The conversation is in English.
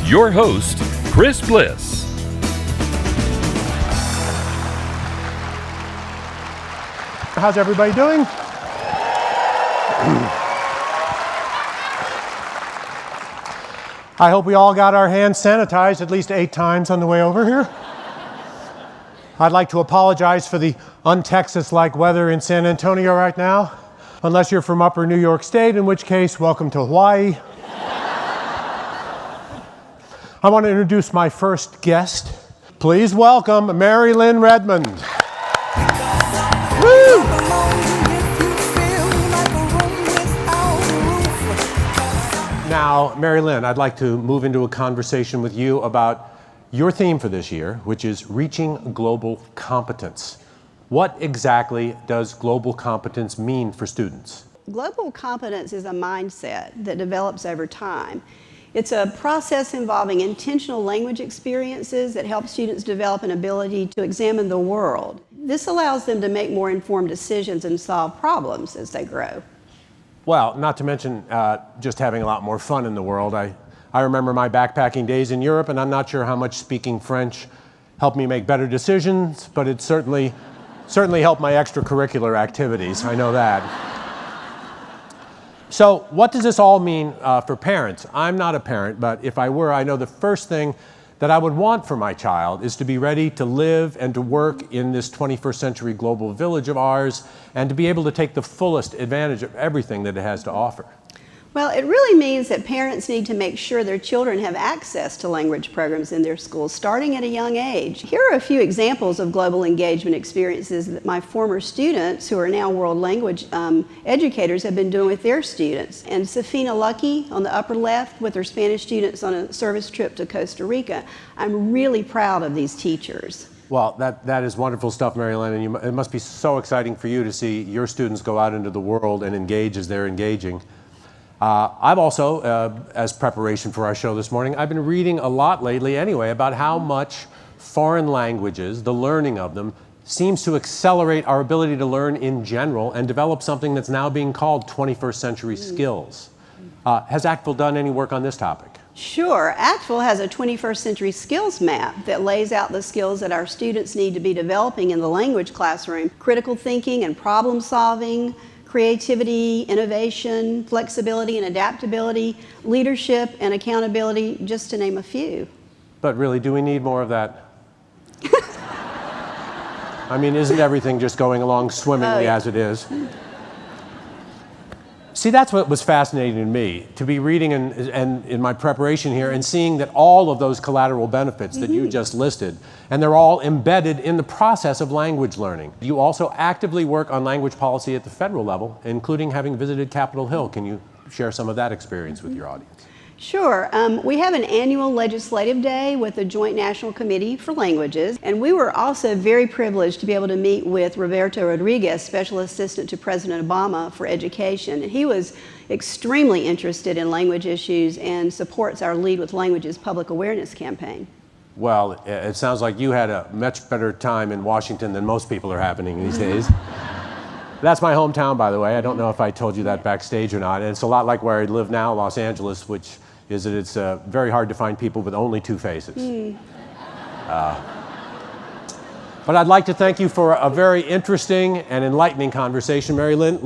your host, Chris Bliss. How's everybody doing? I hope we all got our hands sanitized at least 8 times on the way over here. I'd like to apologize for the un-Texas-like weather in San Antonio right now, unless you're from upper New York State, in which case, welcome to Hawaii. I want to introduce my first guest. Please welcome Mary Lynn Redmond. Woo! Now, Mary Lynn, I'd like to move into a conversation with you about your theme for this year, which is reaching global competence. What exactly does global competence mean for students? Global competence is a mindset that develops over time. It's a process involving intentional language experiences that help students develop an ability to examine the world. This allows them to make more informed decisions and solve problems as they grow. Well, not to mention just having a lot more fun in the world. I remember my backpacking days in Europe, and I'm not sure how much speaking French helped me make better decisions, but it certainly helped my extracurricular activities. I know that. So what does this all mean for parents? I'm not a parent, but if I were, I know the first thing that I would want for my child is to be ready to live and to work in this 21st century global village of ours and to be able to take the fullest advantage of everything that it has to offer. Well, it really means that parents need to make sure their children have access to language programs in their schools starting at a young age. Here are a few examples of global engagement experiences that my former students, who are now world language educators, have been doing with their students. And Safina Lucky on the upper left with her Spanish students on a service trip to Costa Rica. I'm really proud of these teachers. Well, that is wonderful stuff, Mary Lynn, and it must be so exciting for you to see your students go out into the world and engage as they're engaging. I've also, as preparation for our show this morning, I've been reading a lot lately anyway about how much foreign languages, the learning of them, seems to accelerate our ability to learn in general and develop something that's now being called 21st century skills. Has ACTFL done any work on this topic? Sure. ACTFL has a 21st century skills map that lays out the skills that our students need to be developing in the language classroom. Critical thinking and problem solving, creativity, innovation, flexibility and adaptability, leadership and accountability, just to name a few. But really, do we need more of that? I mean, isn't everything just going along swimmingly as it is? See, that's what was fascinating to me, to be reading and in my preparation here and seeing that all of those collateral benefits that you just listed, and they're all embedded in the process of language learning. You also actively work on language policy at the federal level, including having visited Capitol Hill. Can you share some of that experience with your audience? Sure. We have an annual legislative day with the Joint National Committee for Languages, and we were also very privileged to be able to meet with Roberto Rodriguez, Special Assistant to President Obama for Education. And he was extremely interested in language issues and supports our Lead with Languages public awareness campaign. Well, it sounds like you had a much better time in Washington than most people are having these days. That's my hometown, by the way. I don't know if I told you that backstage or not. And it's a lot like where I live now, Los Angeles, which is that it's very hard to find people with only 2 faces. But I'd like to thank you for a very interesting and enlightening conversation, Mary Lynn.